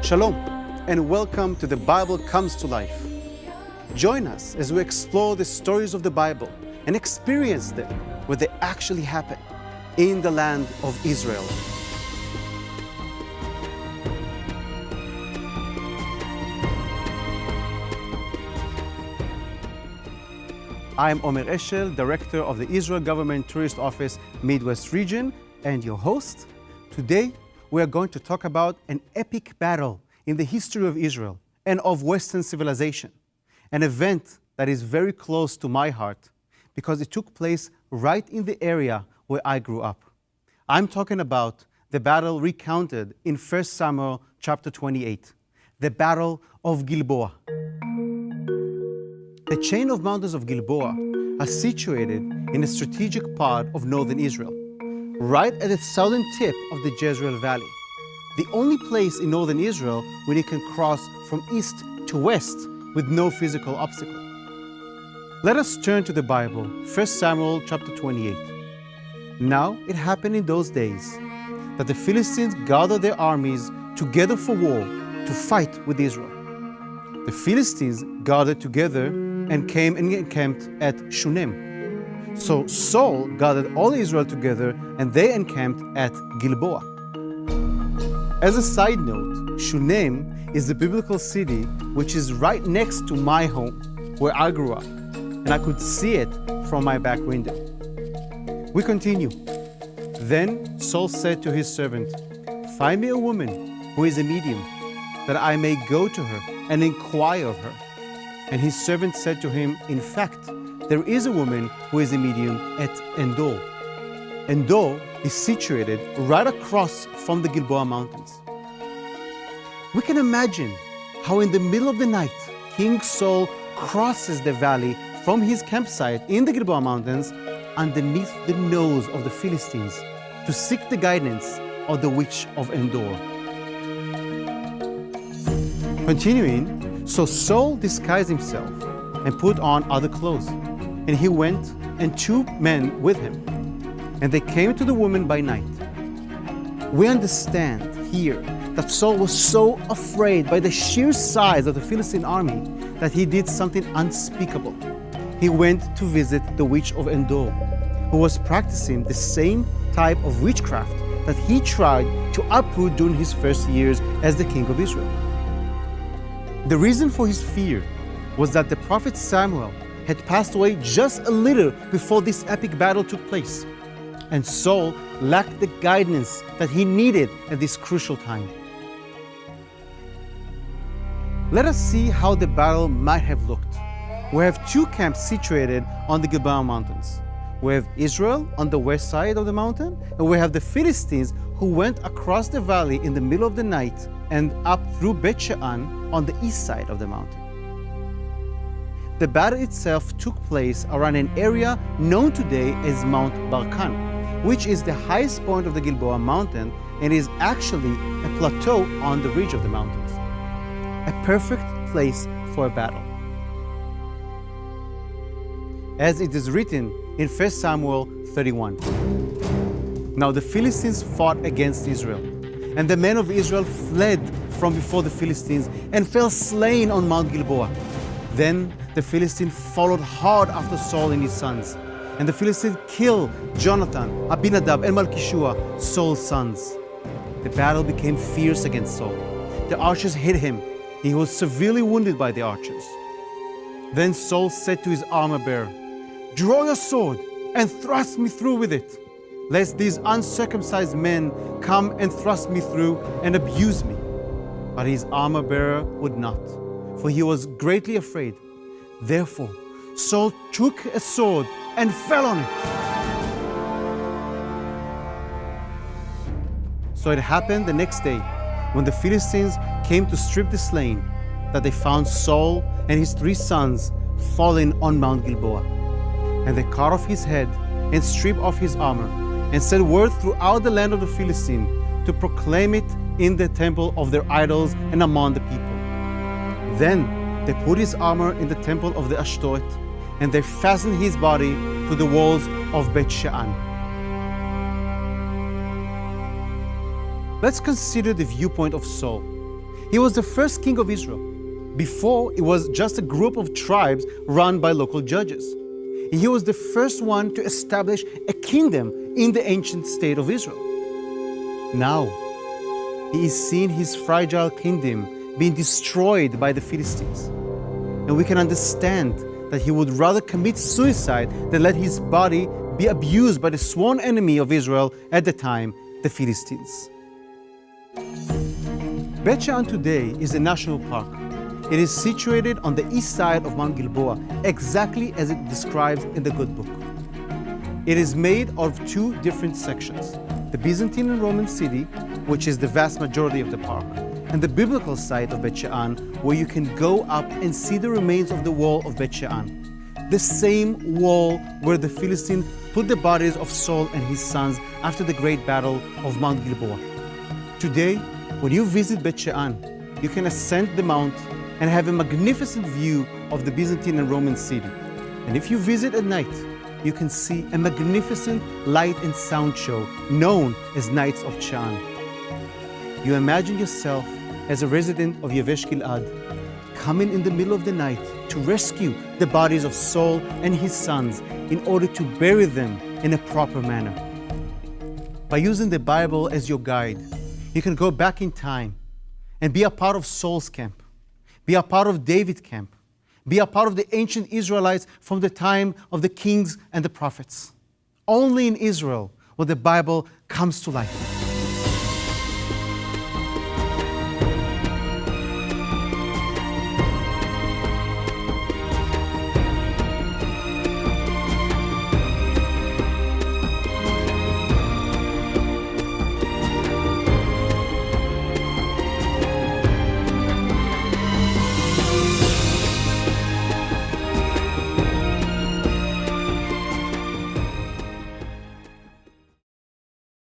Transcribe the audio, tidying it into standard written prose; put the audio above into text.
Shalom, and welcome to The Bible Comes to Life. Join us as we explore the stories of the Bible and experience them where they actually happen in the land of Israel. I'm Omer Eshel, Director of the Israel Government Tourist Office Midwest Region, and your host. Today, we are going to talk about an epic battle in the history of Israel and of Western civilization, an event that is very close to my heart because it took place right in the area where I grew up. I'm talking about the battle recounted in 1 Samuel chapter 28, the Battle of Gilboa. The chain of mountains of Gilboa are situated in a strategic part of northern Israel, right at the southern tip of the Jezreel Valley, the only place in northern Israel where you can cross from east to west with no physical obstacle. Let us turn to the Bible, 1 Samuel chapter 28. Now it happened in those days that the Philistines gathered their armies together for war to fight with Israel. The Philistines gathered together and came and encamped at Shunem. So Saul gathered all Israel together and they encamped at Gilboa. As a side note, Shunem is the biblical city which is right next to my home, where I grew up, and I could see it from my back window. We continue. Then Saul said to his servant, "Find me a woman who is a medium, that I may go to her and inquire of her." And his servant said to him, "In fact, there is a woman who is a medium at Endor." Endor is situated right across from the Gilboa Mountains. We can imagine how in the middle of the night, King Saul crosses the valley from his campsite in the Gilboa Mountains underneath the nose of the Philistines to seek the guidance of the witch of Endor. Continuing, so Saul disguised himself and put on other clothes, and he went and 2 men with him, and they came to the woman by night. We understand here that Saul was so afraid by the sheer size of the Philistine army that he did something unspeakable. He went to visit the witch of Endor, who was practicing the same type of witchcraft that he tried to uproot during his first years as the king of Israel. The reason for his fear was that the prophet Samuel had passed away just a little before this epic battle took place, and Saul lacked the guidance that he needed at this crucial time. Let us see how the battle might have looked. We have 2 camps situated on the Gilboa Mountains. We have Israel on the west side of the mountain, and we have the Philistines who went across the valley in the middle of the night and up through Bet Shean on the east side of the mountain. The battle itself took place around an area known today as Mount Barkan, which is the highest point of the Gilboa mountain and is actually a plateau on the ridge of the mountains. A perfect place for a battle. As it is written in 1 Samuel 31. Now the Philistines fought against Israel, and the men of Israel fled from before the Philistines and fell slain on Mount Gilboa. Then the Philistines followed hard after Saul and his sons, and the Philistines killed Jonathan, Abinadab, and Malchishua, Saul's sons. The battle became fierce against Saul. The archers hit him. He was severely wounded by the archers. Then Saul said to his armor-bearer, "Draw your sword and thrust me through with it, lest these uncircumcised men come and thrust me through and abuse me." But his armor-bearer would not, for he was greatly afraid. Therefore, Saul took a sword and fell on it. So it happened the next day, when the Philistines came to strip the slain, that they found Saul and his 3 sons fallen on Mount Gilboa. And they cut off his head and stripped off his armor, and sent word throughout the land of the Philistines to proclaim it in the temple of their idols and among the people. Then they put his armor in the temple of the Ashtoreth, and they fastened his body to the walls of Bet Shean. Let's consider the viewpoint of Saul. He was the first king of Israel. Before, it was just a group of tribes run by local judges. He was the first one to establish a kingdom in the ancient state of Israel. Now, he is seeing his fragile kingdom being destroyed by the Philistines. And we can understand that he would rather commit suicide than let his body be abused by the sworn enemy of Israel at the time, the Philistines. Bet Shean today is a national park. It is situated on the east side of Mount Gilboa, exactly as it describes in the good book. It is made of two different sections: the Byzantine and Roman city, which is the vast majority of the park, and the biblical site of Bet Shean, where you can go up and see the remains of the wall of Bet Shean, the same wall where the Philistines put the bodies of Saul and his sons after the great battle of Mount Gilboa. Today, when you visit Bet Shean, you can ascend the mount and have a magnificent view of the Byzantine and Roman city. And if you visit at night, you can see a magnificent light and sound show known as Nights of Shean. You imagine yourself as a resident of Yavesh Gilad, coming in the middle of the night to rescue the bodies of Saul and his sons in order to bury them in a proper manner. By using the Bible as your guide, you can go back in time and be a part of Saul's camp, be a part of David's camp, be a part of the ancient Israelites from the time of the kings and the prophets. Only in Israel will the Bible comes to life.